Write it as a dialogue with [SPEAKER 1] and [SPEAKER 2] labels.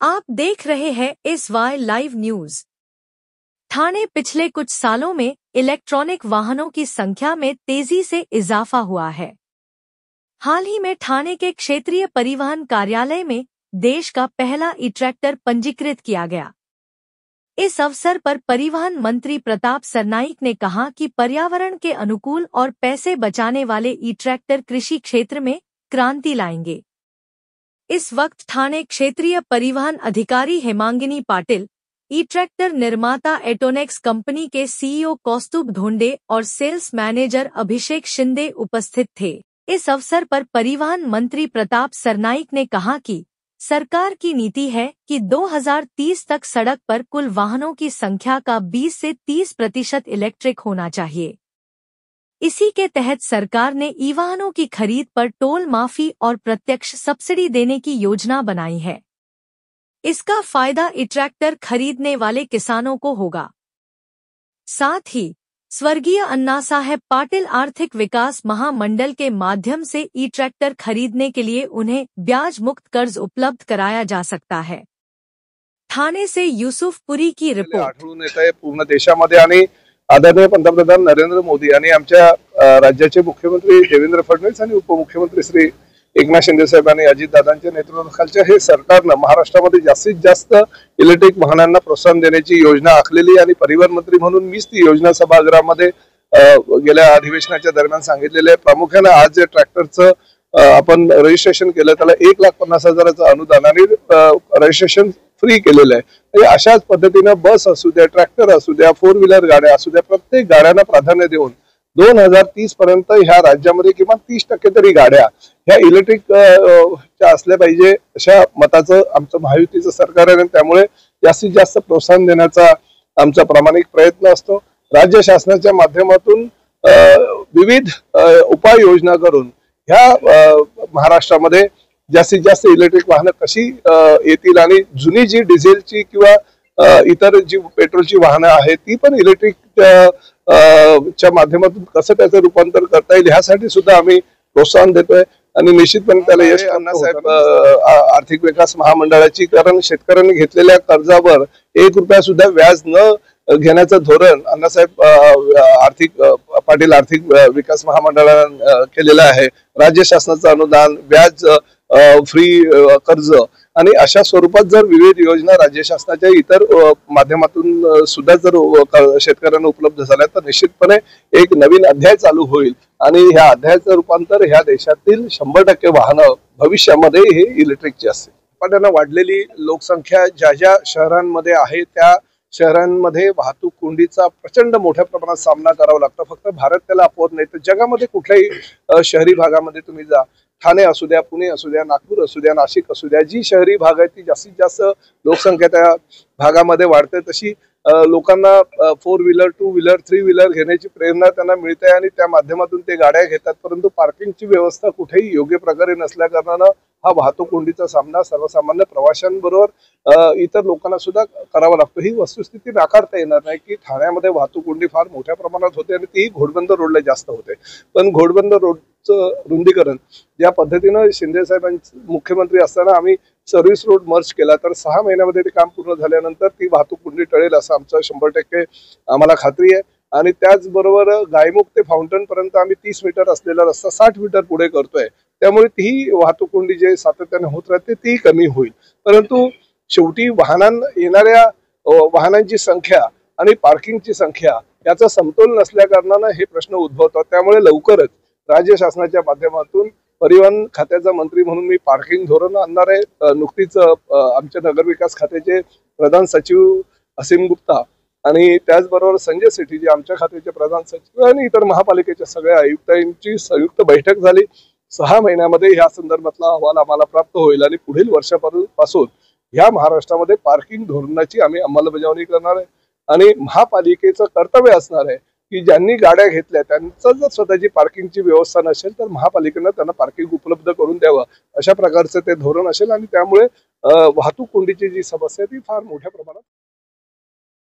[SPEAKER 1] आप देख रहे हैं SY लाइव न्यूज। ठाणे पिछले कुछ सालों में इलेक्ट्रॉनिक वाहनों की संख्या में तेजी से इजाफा हुआ है। हाल ही में ठाणे के क्षेत्रीय परिवहन कार्यालय में देश का पहला ई-ट्रैक्टर पंजीकृत किया गया। इस अवसर पर परिवहन मंत्री प्रताप सरनाईक ने कहा कि पर्यावरण के अनुकूल और पैसे बचाने वाले ई-ट्रैक्टर कृषि क्षेत्र में क्रांति लाएंगे। इस वक्त ठाणे क्षेत्रीय परिवहन अधिकारी हेमांगिनी पाटिल, ई-ट्रैक्टर निर्माता एटोनेक्स कंपनी के CEO कौस्तुभ ढोंडे और सेल्स मैनेजर अभिषेक शिंदे उपस्थित थे। इस अवसर पर परिवहन मंत्री प्रताप सरनाईक ने कहा कि सरकार की नीति है कि 2030 तक सड़क पर कुल वाहनों की संख्या का 20 से 30% इलेक्ट्रिक होना चाहिए। इसी के तहत सरकार ने ई-वाहनों की खरीद पर टोल माफी और प्रत्यक्ष सब्सिडी देने की योजना बनाई है। इसका फायदा ई-ट्रैक्टर खरीदने वाले किसानों को होगा। साथ ही स्वर्गीय अन्नासाहेब पाटिल आर्थिक विकास महामंडल के माध्यम से ई-ट्रैक्टर खरीदने के लिए उन्हें ब्याज मुक्त कर्ज उपलब्ध कराया जा सकता है। ठाणे से यूसुफ पुरी की रिपोर्ट।
[SPEAKER 2] आढळून येत आहे पूर्ण देशामध्ये आणि आदरणीय पंतप्रधान नरेंद्र मोदी आणि आमच्या राज्याचे मुख्यमंत्री देवेंद्र फडणवीस आणि उपमुख्यमंत्री श्री एकनाथ शिंदे साहेबांनी अजितदादांच्या नेतृत्वाखालच्या हे सरकारनं महाराष्ट्रामध्ये जास्तीत जास्त इलेक्ट्रिक वाहनांना प्रोत्साहन देण्याची योजना आखलेली आणि परिवहन मंत्री म्हणून मीच ती योजना सभागृहामध्ये गेल्या अधिवेशनाच्या दरम्यान सांगितलेले आहे। प्रामुख्याने आज जे ट्रॅक्टरचं आपण रजिस्ट्रेशन केलं त्याला 1,50,000चं अनुदान आणि रजिस्ट्रेशन फ्री केलेलं आहे। अशाच पद्धतीने बस असू द्या, ट्रॅक्टर असू द्या, 4 व्हीलर गाड्या असू द्या, प्रत्येक गाड्यांना प्राधान्य देऊन 2030 पर्यंत ह्या राज्यामध्ये किमान 30% तरी गाड्या ह्या इलेक्ट्रिक च्या असल्या पाहिजे अशा मताचं आमचं महायुतीचं सरकार आहे। त्यामुळे जास्तीत जास्त प्रोत्साहन देण्याचा आमचा प्रामाणिक प्रयत्न असतो। राज्य शासनाच्या माध्यमातून विविध उपाययोजना करून ह्या महाराष्ट्रामध्ये जास्तीत जास्त इलेक्ट्रिक वाहनं कशी येतील आणि जुनी जी डिझेलची किंवा इतर जी पेट्रोलची वाहनं आहेत ती पण इलेक्ट्रिक च्या माध्यमातून कसं त्याचं रूपांतर करता येईल ह्यासाठी सुद्धा आम्ही प्रोत्साहन देतोय आणि निश्चितपणे त्याला यश अण्णासाहेब आर्थिक विकास महामंडळाची कारण शेतकऱ्यांनी घेतलेल्या कर्जावर 1 रुपया सुद्धा व्याज न घेण्याचं धोरण अण्णासाहेब पाटील आर्थिक विकास मंडळाने केलेलं आहे। राज्य शासनाचं अनुदान, व्याज फ्री कर्ज आणि अशा स्वरूपात जर विविध योजना राज्य शासनाच्या इतर माध्यमातून सुद्धा जर शेतकऱ्यांना उपलब्ध झाल्या तर निश्चितपणे एक नवीन अध्याय चालू होईल आणि ह्या अध्यायाचं रूपांतर ह्या देशातील 100% वाहनं भविष्यामध्ये हे इलेक्ट्रिकची असतील। झपाट्याने वाढलेली लोकसंख्या ज्या शहरांमध्ये आहे त्या शहरांमध्ये वाहतूक कोंडीचा प्रचंड मोठ्या प्रमाणात सामना करावा लागतो। फक्त भारत त्याला अपवाद नाही तर जगामध्ये कुठल्याही शहरी भागामध्ये तुम्ही जा, ठाणे असू द्या, पुणे असू द्या, नागपूर असू द्या, नाशिक असू द्या, जी शहरी भाग आहे ती जास्तीत जास्त लोकसंख्या त्या भागामध्ये वाढते तशी लोकांना 4 व्हीलर, 2 व्हीलर, 3 व्हीलर घेण्याची प्रेरणा त्यांना मिळते आणि त्या माध्यमातून ते गाड्या घेतात। परंतु पार्किंगची व्यवस्था कुठेही योग्य प्रकारे नसल्या कारणानं हा वाहतूक कोंडीचा सामना सर्वसामान्य प्रवाशांबरोबर इतर लोकांना सुद्धा करावा लागतो। ही वस्तुस्थिती नाकारता येणार नाही की ठाण्यामध्ये वाहतूक कोंडी फार मोठ्या प्रमाणात होते आणि ती घोडबंदर रोडला जास्त होते। पण घोडबंदर रोडचं रुंदीकरण ज्या पद्धतीनं शिंदे साहेबांचे मुख्यमंत्री असताना आम्ही सर्व्हिस रोड मर्ज केला तर 6 महिन्यामध्ये ते काम पूर्ण झाल्यानंतर ती वाहतूक कोंडी टळेल असं आमचं 100% आम्हाला खात्री आहे। आणि त्याचबरोबर गायमुख ते फाउंटन पर्यंत आम्ही 30 मीटर असलेला रस्ता 60 मीटर पुढे करतोय। त्यामुळे ती वाहतूक कोंडी जे सातत्याने होत राहते ती कमी होईल। परंतु शेवटी येणाऱ्या वाहनांची संख्या आणि पार्किंगची संख्या याचा समतोल नसल्या कारणाने हे प्रश्न उद्भवतात। त्यामुळे लवकरच राज्य शासनाच्या माध्यमातून परिवहन खात्याचा मंत्री म्हणून मी पार्किंग धोरण आणणार आहे। नुकतीच आमच्या नगरविकास खात्याचे प्रधान सचिव असीम गुप्ता आणि त्याचबरोबर संजय सेठी जे आमच्या खात्याचे प्रधान सचिव आणि इतर महापालिकेच्या सगळ्या आयुक्तांची संयुक्त बैठक झाली। 6 महिन्यामध्ये या संदर्भातला अहवाल आम्हाला प्राप्त होईल आणि पुढील वर्षापासून या महाराष्ट्रामध्ये पार्किंग धोरणाची आम्ही अंमलबजावणी करणार आहे आणि महापालिकेचं कर्तव्य असणार आहे की ज्यांनी गाड्या घेतल्या त्यांचं जर स्वतःची पार्किंगची व्यवस्था नसेल तर महापालिकेने त्यांना पार्किंग उपलब्ध करून द्यावं अशा प्रकारचं ते धोरण असेल आणि त्यामुळे वाहतूक कोंडीची जी समस्या ती फार मोठ्या प्रमाणात